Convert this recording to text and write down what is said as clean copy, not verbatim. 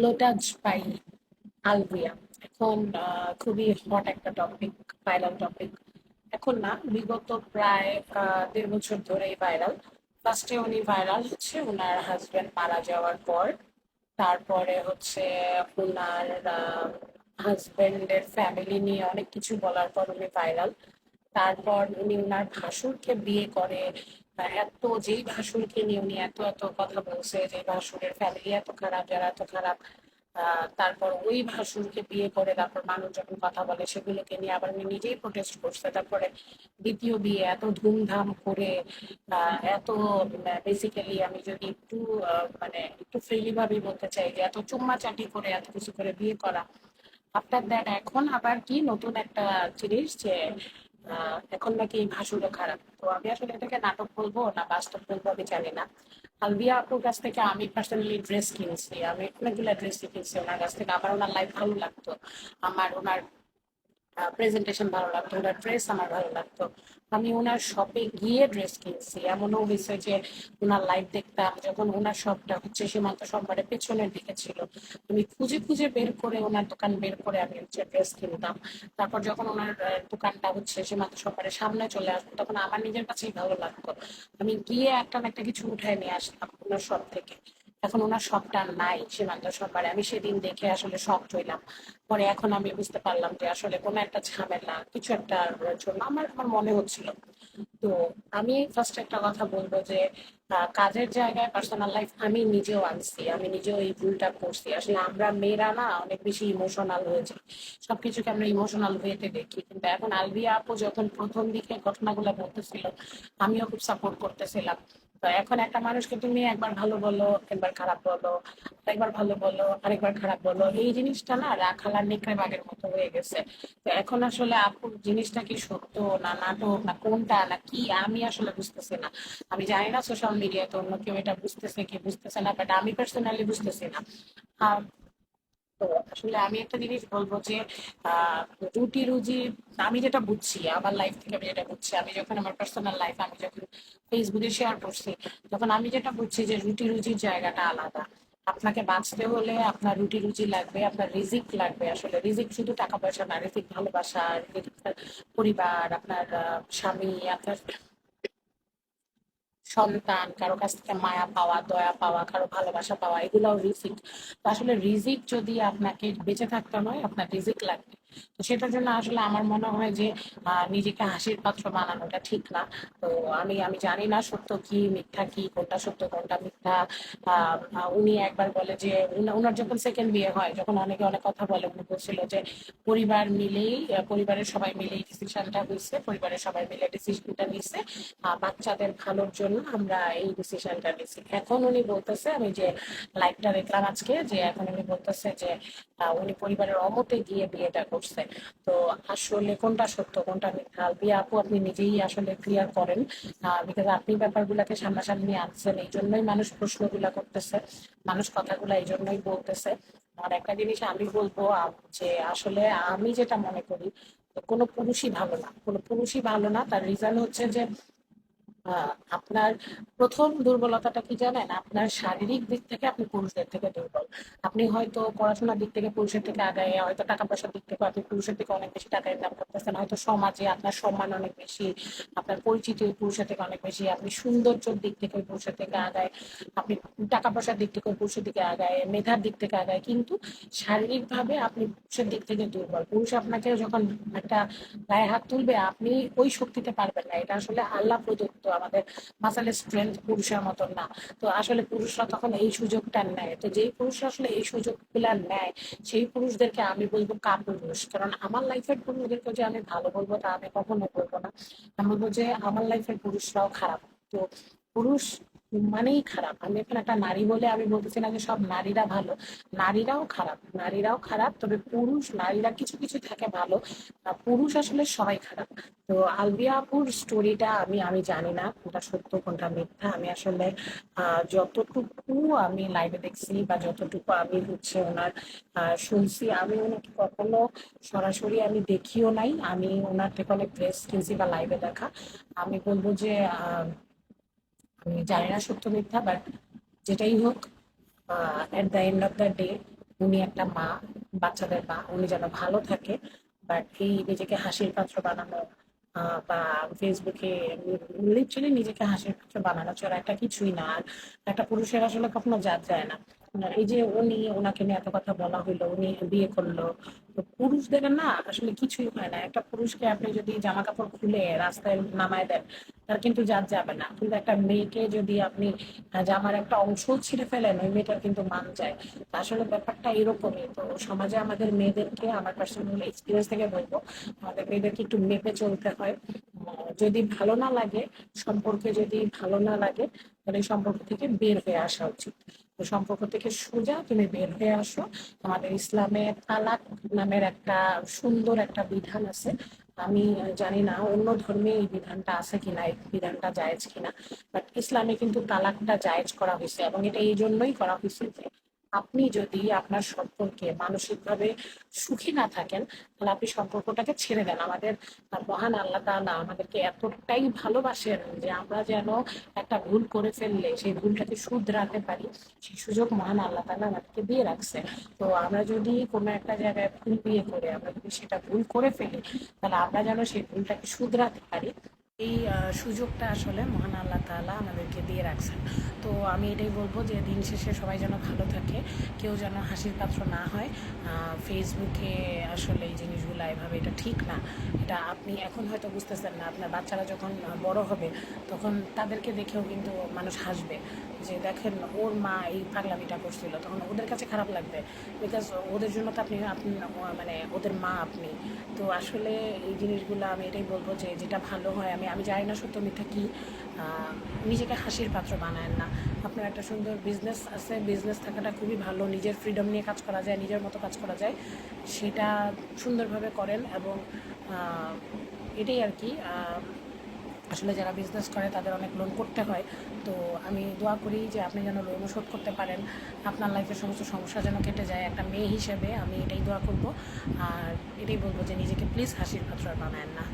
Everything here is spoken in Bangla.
লোটাজ বাই আলভিয়া এখন খুবই হট একটা টপিক, ভাইরাল টপিক। এখন না, বিগত প্রায় 1.5 বছর ধরেই ভাইরাল। ফার্স্টে উনি ভাইরাল হচ্ছে ওনার হাজবেন্ড মারা যাওয়ার পর। তারপরে হচ্ছে ওনার হাজবেন্ডের ফ্যামিলি নিয়ে অনেক কিছু বলার পর উনি ভাইরাল। তারপর উনি উনার ভাসুরকে বিয়ে করে। এত যেই ভাসুরকে নিয়ে উনি এত এত কথা বলছে যে ভাসুরের ফ্যামিলি এত খারাপ, যারা এত খারাপ। তারপর ওই ভাসুরকে বিয়ে করে তারপর মানুষ যখন কথা বলে সেগুলোকে নিয়ে আবার উনি নিজেই প্রোটেস্ট করছে। তারপরে দ্বিতীয় বিয়ে এত ধুমধাম করে, এত বেসিক্যালি আমি যদি একটু মানে একটু ফ্রিলি ভাবে বলতে চাই যে এত চুম্মাচাটি করে এত কিছু করে বিয়ে করা। আফটার দ্যাট এখন আবার কি নতুন একটা জিনিস যে এখন নাকি এই ভাষণটা খারাপ। তো আমি আসলে এটাকে নাটক বলবো না বাস্তব বলবো আমি জানি না। আলবিয়া আপুর কাছ থেকে আমি পার্সোনালি ড্রেস কিনছি, আমি অনেকগুলো ড্রেস কিনছি ওনার কাছ থেকে। আমার ওনার লাইফ ভালো লাগতো, আমার ওনার প্রেজেন্টেশন ভালো লাগতো, ওনার ড্রেস আমার ভালো লাগতো। আমি ওনার শপে গিয়ে ড্রেস কিনছি। এমনও হয়েছে যে ওনার লাইভ দেখতাম যখন ওনার শপটা হচ্ছে সীমান্ত সম্ভারের পেছনের দিকে ছিল। আমি খুঁজে খুঁজে বের করে ওনার দোকান বের করে আমি হচ্ছে ড্রেস কিনতাম। তারপর যখন ওনার দোকানটা হচ্ছে সীমান্ত সম্ভারের সামনে চলে আসতো তখন আমার নিজের কাছেই ভালো লাগতো। আমি গিয়ে একটা না একটা কিছু উঠায় নিয়ে আসতাম ওনার শপ থেকে। এখন ওনার শপটা নাই সীমান্ত সম্ভারে, আমি সেদিন দেখে আসলে শক হইলাম। পরে এখন আমি বুঝতে পারলাম যে আসলে কোনো একটা ঝামেলা কিছু একটা জন্য আমার আমার মনে হচ্ছিল। তো আমি ফার্স্ট একটা কথা বলবো যে কাজের জায়গায় পার্সোনাল লাইফ আমি নিজেও আনছি, আমি নিজেও এই ভুলটা করছি। আসলে আমরা মেয়েরা না অনেক বেশি ইমোশনাল হয়ে যাই, সবকিছুকে আমরা ইমোশনাল ওয়েতে দেখি। কিন্তু এখন আলভিয়া আপু যখন প্রথম দিকে ঘটনাগুলো বলতেছিল আমিও খুব সাপোর্ট করতেছিলাম। তো এখন একটা মানুষকে তুমি একবার ভালো বলো, একবার খারাপ বলো, একবার ভালো বলো, আরেকবার খারাপ বলো, এই জিনিসটা না রাখাল আর নেকড়ে বাঘের মতো হয়ে গেছে। তো এখন আসলে আপুর জিনিসটা কি সত্য না নাটক না কোনটা না কি আমি আসলে বুঝতেছি না। আমি জানি না সোশ্যাল মিডিয়াতে অন্য কেউ এটা বুঝতেছে কি বুঝতেছে না, বাট আমি পার্সোনালি বুঝতেছি না। আহ, তো আসলে আমি একটা জিনিস বলবো যে আহ রুটি রুজি, আমি যেটা বুঝছি আমার লাইফ থেকে, আমি যেটা বুঝছি, আমি যখন আমার পার্সোনাল লাইফ আমি যখন ফেসবুকে শেয়ার করছি তখন আমি যেটা বুঝছি যে রুটি রুজির জায়গাটা আলাদা। আপনাকে বাঁচতে হলে আপনার রুটি রুজি লাগবে, আপনার রিজিক লাগবে। আসলে রিজিক শুধু টাকা পয়সা না, রিজিক ভালোবাসা, রিজিক আপনার পরিবার, আপনার স্বামী, আপনার সন্তান, কারো কাছ থেকে মায়া পাওয়া, দয়া পাওয়া, কারো ভালোবাসা পাওয়া, এগুলাও রিজিক। তো আসলে রিজিক যদি আপনাকে বেঁচে থাকতে নয়, আপনার রিজিক লাগবে। তো সেটার জন্য আসলে আমার মনে হয় যে নিজেকে হাসির পাত্র বানানোটা ঠিক না। তো আমি আমি জানি না সত্য কি মিথ্যা কি, কোনটা সত্য কোনটা মিথ্যা। উনি একবার বলে যে উনার যখন সেকেন্ড বিয়ে হয়, যখন অনেকে অনেক কথা বলে, উনি বলছিল যে পরিবার মিলেই পরিবারের সবাই মিলেই ডিসিশনটা হয়েছে, পরিবারের সবাই মিলে ডিসিশনটা নিছে, বাচ্চাদের ভালোর জন্য আমরা এই ডিসিশনটা নিছি। এখন উনি বলতেছে, আমি যে লাইভটা দেখলাম আজকে, যে এখন উনি বলতেছে যে উনি পরিবারের অমতে গিয়ে বিয়েটা করছে। তো আসলে কোনটা সত্য কোনটা মিথ্যা বিয়ে আপু আপনি নিজেই আসলে ক্লিয়ার করেন, বিকজ আপনি ব্যাপারগুলোকে সামনাসামনি আনছেন, এই জন্যই মানুষ প্রশ্নগুলা করতেছে, মানুষ কথাগুলো এই জন্যই বলতেছে। আর একটা জিনিস আমি বলবো যে আসলে আমি যেটা মনে করি, কোনো পুরুষই ভালো না, কোনো পুরুষই ভালো না। তার রিজন হচ্ছে যে আপনার প্রথম দুর্বলতাটা কি জানেন? আপনার শারীরিক দিক থেকে আপনি পুরুষদের থেকে দুর্বল। আপনি হয়তো পড়াশোনার দিক থেকে পুরুষের থেকে আগায়, হয়তো টাকা পয়সার দিক থেকে আপনি পুরুষের থেকে অনেক বেশি টাকা ইনকাম করতেছেন, হয়তো সমাজে আপনার সম্মান অনেক বেশি, আপনার পরিচিতি ওই পুরুষের থেকে অনেক বেশি, আপনি সৌন্দর্যের দিক থেকে ওই পুরুষের থেকে আগায়, আপনি টাকা পয়সার দিক থেকে ওই পুরুষের দিকে আগায়, মেধার দিক থেকে আগায়, কিন্তু শারীরিকভাবে আপনি পুরুষের দিক থেকে দুর্বল। পুরুষ আপনাকে যখন একটা গায়ে হাত তুলবে আপনি ওই শক্তিতে পারবেন না, এটা আসলে আল্লাহ প্রদত্ত। আমাদের মাসালের স্ট্রেংথ পুরুষের মতন না। তো আসলে পুরুষরা তখন এই সুযোগটা নেয়। তো যেই পুরুষরা আসলে এই সুযোগগুলা নেয় সেই পুরুষদেরকে আমি বলবো কাপুরুষ। কারণ আমার লাইফের পুরুষদেরকে যে আমি ভালো বলবো তা আমি কখনো বলবো না। আমি বলবো যে আমার লাইফের পুরুষরাও খারাপ। তো পুরুষ মানেই খারাপ। আমি এখন একটা নারী বলে আমি বলতেছি না যে সব নারীরা ভালো, নারীরাও খারাপ, নারীরাও খারাপ। তবে পুরুষ নারীরা কিছু কিছু থাকে ভালো, পুরুষ আসলে সবাই খারাপ। তো আলবিয়া আপুর স্টোরিটা আমি আমি জানি না কোনটা সত্য কোনটা মিথ্যা। আমি আসলে যতটুকু আমি লাইভে দেখছি বা যতটুকু আমি হচ্ছে ওনার শুনছি, আমি ওনাকে কখনো সরাসরি আমি দেখিও নাই। আমি ওনার থেকে অনেক ড্রেস কিনছি বা লাইভে দেখা। আমি বলবো যে আমি জানি না সত্য মিথ্যা, বাট যেটাই হোক, at the end of the day উনি একটা মা, বাচ্চাদের মা, উনি যেন ভালো থাকে। বাট এই নিজেকে হাসির পাত্র বানানো বা ফেসবুকে লিটারালি নিজেকে হাসির পাত্র বানানো ছাড়া একটা কিছুই না। আর একটা পুরুষের আসলে কখনো জাত যায় না। এই যে ওনাকে নিয়ে এত কথা বলা হইলো, উনি বিয়ে করলো, তো পুরুষদের না আসলে কিছুই হয় না। একটা পুরুষকে আপনি যদি জামা কাপড় খুলে রাস্তায় নামায় দেন, তার কিন্তু জাত যাবে না। কিন্তু একটা মেয়েকে যদি আপনি জামার একটা অংশ ছিঁড়ে ফেলেন, ওই মেয়েটার কিন্তু মান যায়। তো আসলে ব্যাপারটা এরকমই। তো সমাজে আমাদের মেয়েদেরকে, আমার পার্সোনাল এক্সপিরিয়েন্স থেকে বলবো, আমাদের মেয়েদেরকে একটু মেপে চলতে হয়। যদি ভালো না লাগে, সম্পর্কে যদি ভালো না লাগে, তাহলে এই সম্পর্ক থেকে বের হয়ে আসা উচিত। তো সম্পর্ক থেকে সোজা তুমি বের হয়ে আসো। আমাদের ইসলামে তালাক নামের একটা সুন্দর একটা বিধান আছে। আমি জানি না অন্য ধর্মে এই বিধানটা আছে কিনা, এই বিধানটা জায়েজ কিনা, বাট ইসলামে কিন্তু তালাকটা জায়েজ করা হয়েছে, এবং এটা এই জন্যই করা হয়েছে যে আপনি যদি আপনার সম্পর্কে মানসিকভাবে সুখী না থাকেন, তাহলে আপনি সম্পর্কটাকে ছেড়ে দেন। আমাদের মহান আল্লাহ তাআলা আমাদেরকে এতটাই ভালোবাসেন যে আমরা যেন একটা ভুল করে ফেললে সেই ভুলটাকে শুধরাতে পারি, সেই সুযোগ মহান আল্লাহ তাআলা আমাদেরকে দিয়ে রাখছে। তো আমরা যদি কোনো একটা জায়গায় ভুল বিয়ে করে আমরা যদি সেটা ভুল করে ফেলি, তাহলে আমরা যেন সেই ভুলটাকে শুধরাতে পারি, এই সুযোগটা আসলে মহান আল্লাহ তাআলা আমাদেরকে দিয়ে রাখছেন। তো আমি এটাই বলবো যে দিন শেষে সবাই যেন ভালো থাকে, কেউ যেন হাসির পাত্র না হয়। ফেসবুকে আসলে এই জিনিসগুলো এভাবে এটা ঠিক না। এটা আপনি এখন হয়তো বুঝতেছেন না, আপনার বাচ্চারা যখন বড় হবে তখন তাদেরকে দেখেও কিন্তু মানুষ হাসবে যে দেখেন ওর মা এই পাগলামিটা করছিল, তখন ওদের কাছে খারাপ লাগবে। বিকজ ওদের জন্য তো আপনি মানে ওদের মা আপনি। তো আসলে এই জিনিসগুলো আমি এটাই বলবো যে যেটা ভালো হয়, আমি আমি জানি না সত্য মিথ্যা কি, নিজেকে হাসির পাত্র বানায় না। আপনার একটা সুন্দর বিজনেস আছে, বিজনেস থাকাটা খুবই ভালো, নিজের ফ্রিডম নিয়ে কাজ করা যায়, নিজের মতো কাজ করা যায়, সেটা সুন্দরভাবে করেন। এবং এটাই আর কি। আসলে যারা বিজনেস করে তাদের অনেক লোন করতে হয়। তো আমি দোয়া করি যে আপনি যেন লোনও শোধ করতে পারেন, আপনার লাইফের সমস্ত সমস্যা যেন কেটে যায়। একটা মেয়ে হিসেবে আমি এটাই দোয়া করব। আর এটাই বলবো যে নিজেকে প্লিজ হাসির পাত্র আর বানায়েন না।